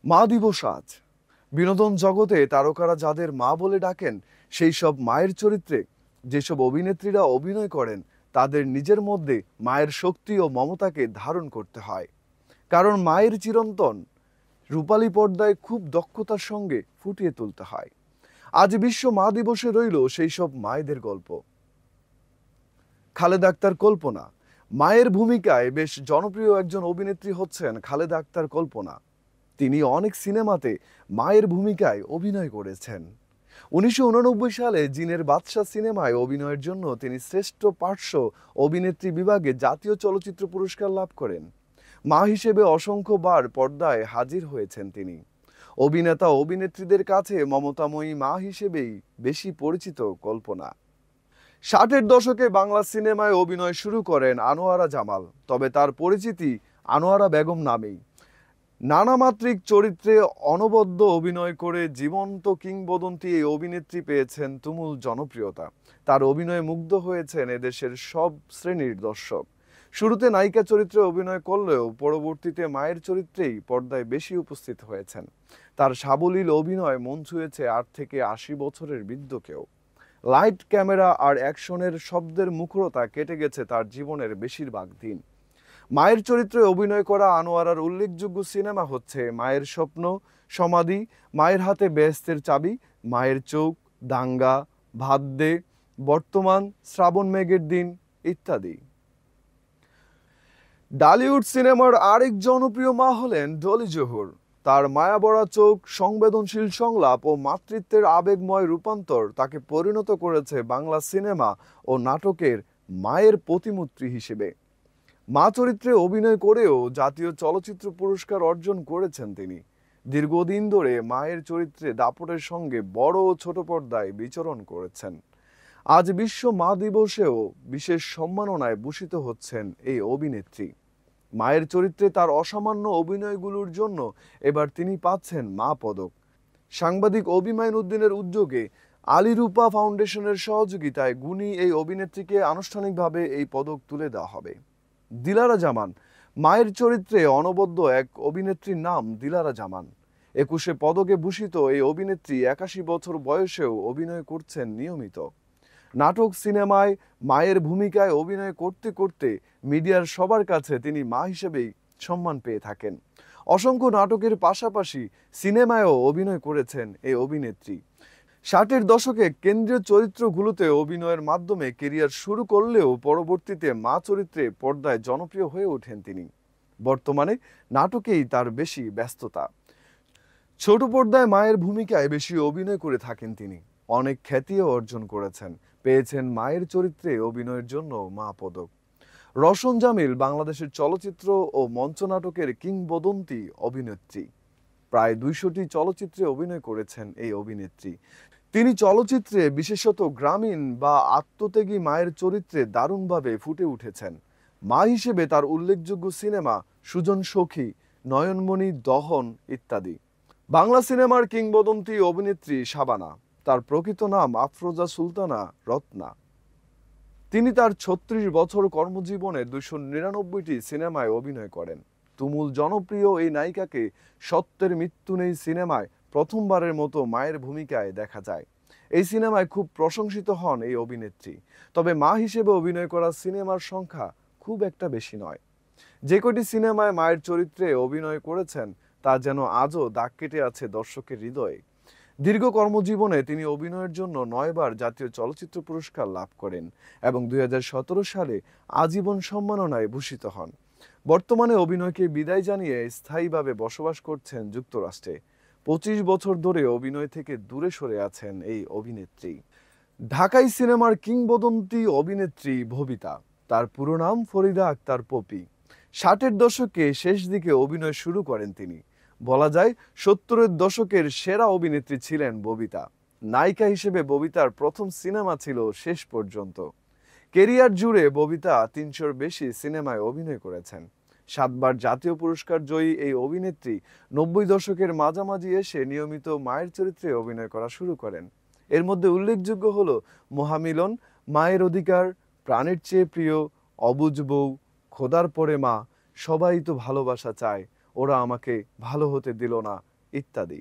মা দিবস আজ। বিনোদন জগতে তারকারা যাদের মা বলে ডাকেন, সেই সব মায়ের চরিত্রে যেসব অভিনেত্রীরা অভিনয় করেন, তাদের নিজের মধ্যে মায়ের শক্তি ও মমতাকে ধারণ করতে হয়। কারণ মায়ের চিরন্তন রূপালী পর্দায় খুব দক্ষতার সঙ্গে ফুটিয়ে তুলতে হয়। আজ বিশ্ব মা দিবসে রইল সেই সব মায়েদের গল্প। খালেদা আক্তার কল্পনা। মায়ের ভূমিকায় বেশ জনপ্রিয় একজন অভিনেত্রী হচ্ছেন খালেদা আক্তার কল্পনা। তিনি অনেক সিনেমাতে মায়ের ভূমিকায় অভিনয় করেছেন। 1989 সালে জিনের বাদশা সিনেমায় অভিনয়ের জন্য তিনি শ্রেষ্ঠ পার্শ্ব অভিনেত্রী বিভাগে জাতীয় চলচ্চিত্র পুরস্কার লাভ করেন। মা হিসেবে অসংখ্যবার পর্দায় হাজির হয়েছেন তিনি। অভিনেতা অভিনেত্রীদের কাছে মমতাময়ী মা হিসেবেই বেশি পরিচিত কল্পনা। 60-এর দশকে বাংলা সিনেমায় অভিনয় শুরু করেন আনোয়ারা জামাল, তবে তার পরিচিতি আনোয়ারা বেগম নামেই। নানামাত্রিক চরিত্রে অনবদ্য অভিনয় করে জীবন্ত কিংবদন্তি এই অভিনেত্রী পেয়েছেন তুমুল জনপ্রিয়তা। তার অভিনয়ে মুগ্ধ হয়েছেন এদেশের সব শ্রেণীর দর্শক। শুরুতে নায়িকা চরিত্রে অভিনয় করলেও পরবর্তীতে মায়ের চরিত্রেই পর্দায় বেশি উপস্থিত হয়েছেন। তার সাবলীল অভিনয় মন ছুঁয়েছে 8 থেকে 80 বছরের বৃদ্ধকেও। লাইট, ক্যামেরা আর অ্যাকশনের শব্দের মুখরতা কেটে গেছে তার জীবনের বেশিরভাগ দিন। মায়ের চরিত্রে অভিনয় করা আনোয়ারার উল্লেখযোগ্য সিনেমা হচ্ছে মায়ের স্বপ্ন, সমাধি, মায়ের হাতে বেহেশতের চাবি, মায়ের চোখ, দাঙ্গা, ভাত দে, বর্তমান, শ্রাবণ মেঘের দিন ইত্যাদি। ডালিউড সিনেমার আরেক জনপ্রিয় মা হলেন ডলি জোহর। তার মায়াবড়া চোখ, সংবেদনশীল সংলাপ ও মাতৃত্বের আবেগময় রূপান্তর তাকে পরিণত করেছে বাংলা সিনেমা ও নাটকের মায়ের প্রতিমূর্তি হিসেবে। মা চরিত্রে অভিনয় করেও জাতীয় চলচ্চিত্র পুরস্কার অর্জন করেছেন তিনি। দীর্ঘদিন ধরে মায়ের চরিত্রে দাপটের সঙ্গে বড় ও ছোট পর্দায় বিচরণ করেছেন। আজ বিশ্ব মা দিবসেও বিশেষ সম্মাননায় ভূষিত হচ্ছেন এই অভিনেত্রী। মায়ের চরিত্রে তার অসামান্য অভিনয়গুলোর জন্য এবার তিনি পাচ্ছেন মা পদক। সাংবাদিক অভিমাইন উদ্দিনের উদ্যোগে আলিরূপা ফাউন্ডেশনের সহযোগিতায় গুণী এই অভিনেত্রীকে আনুষ্ঠানিকভাবে এই পদক তুলে দেওয়া হবে। দিলারা জামান। মায়ের চরিত্রে অনবদ্য এক অভিনেত্রীর নাম দিলারা জামান। 21 পদকে ভূষিত এই অভিনেত্রী 81 বছর বয়সেও অভিনয় করছেন নিয়মিত। নাটক, সিনেমায় মায়ের ভূমিকায় অভিনয় করতে করতে মিডিয়ার সবার কাছে তিনি মা হিসেবেই সম্মান পেয়ে থাকেন। অসংখ্য নাটকের পাশাপাশি সিনেমায়ও অভিনয় করেছেন এই অভিনেত্রী। 60-এর দশকে কেন্দ্রীয় চরিত্রগুলোতে অভিনয়ের মাধ্যমে কেরিয়ার শুরু করলেও পরবর্তীতে মা চরিত্রে পর্দায় জনপ্রিয় হয়ে ওঠেন তিনি। বর্তমানে নাটকেই তার বেশি ব্যস্ততা। ছোট পর্দায় মায়ের ভূমিকায় বেশি অভিনয় করে থাকেন তিনি। অনেক খ্যাতিও অর্জন করেছেন, পেয়েছেন মায়ের চরিত্রে অভিনয়ের জন্য মা পদক। রওশন জামিল বাংলাদেশের চলচ্চিত্র ও মঞ্চনাটকের কিংবদন্তি অভিনেত্রী। প্রায় 200টি চলচ্চিত্রে অভিনয় করেছেন এই অভিনেত্রী। তিনি চলচ্চিত্রে বিশেষত গ্রামীণ বা আত্মত্যাগী মায়ের চরিত্রে দারুণভাবে ফুটে উঠেছেন। মা হিসেবে তার উল্লেখযোগ্য সিনেমা সুজন সখী, নয়নমণি, দহন ইত্যাদি। বাংলা সিনেমার কিংবদন্তি অভিনেত্রী শাবানা। তার প্রকৃত নাম আফরোজা সুলতানা রত্না। তিনি তার 36 বছর কর্মজীবনে 299টি সিনেমায় অভিনয় করেন। তুমুল জনপ্রিয় এই নায়িকাকে সত্যের মৃত্যু নেই সিনেমায় প্রথমবারের মতো মায়ের ভূমিকায় দেখা যায়। এই সিনেমায় খুব প্রশংসিত হন এই অভিনেত্রী। তবে মা হিসেবে অভিনয় করা সিনেমার সংখ্যা খুব একটা বেশি নয়। যে কটি সিনেমায় মায়ের চরিত্রে অভিনয় করেছেন তা যেন আজও দাগ কেটে আছে দর্শকের হৃদয়ে। দীর্ঘ কর্মজীবনে তিনি অভিনয়ের জন্য 9 বার জাতীয় চলচ্চিত্র পুরস্কার লাভ করেন এবং 2017 সালে আজীবন সম্মাননায় ভূষিত হন। বর্তমানে অভিনয়কে বিদায় জানিয়ে স্থায়ীভাবে বসবাস করছেন যুক্তরাষ্ট্রে। 25 বছর ধরে অভিনয় থেকে দূরে সরে আছেন এই অভিনেত্রী। ঢাকাই সিনেমার কিংবদন্তি অভিনেত্রী ববিতা। তার পুরো নাম ফরিদা আক্তার পপি। 60-এর দশকে শেষ দিকে অভিনয় শুরু করেন তিনি। বলা যায় 70-এর দশকের সেরা অভিনেত্রী ছিলেন ববিতা। নায়িকা হিসেবে ববিতার প্রথম সিনেমা ছিল শেষ পর্যন্ত। কেরিয়ার জুড়ে ববিতা 300-র বেশি সিনেমায় অভিনয় করেছেন। 7 বার জাতীয় পুরস্কার জয়ী এই অভিনেত্রী 90 দশকের মাঝামাঝি এসে নিয়মিত মায়ের চরিত্রে অভিনয় করা শুরু করেন। এর মধ্যে উল্লেখযোগ্য হলো মহামিলন, মায়ের অধিকার, প্রাণের চেয়ে প্রিয়, অবুঝ বউ, খোদার পরে মা, সবাই তো ভালোবাসা চায়, ওরা আমাকে ভালো হতে দিল না, ইত্যাদি।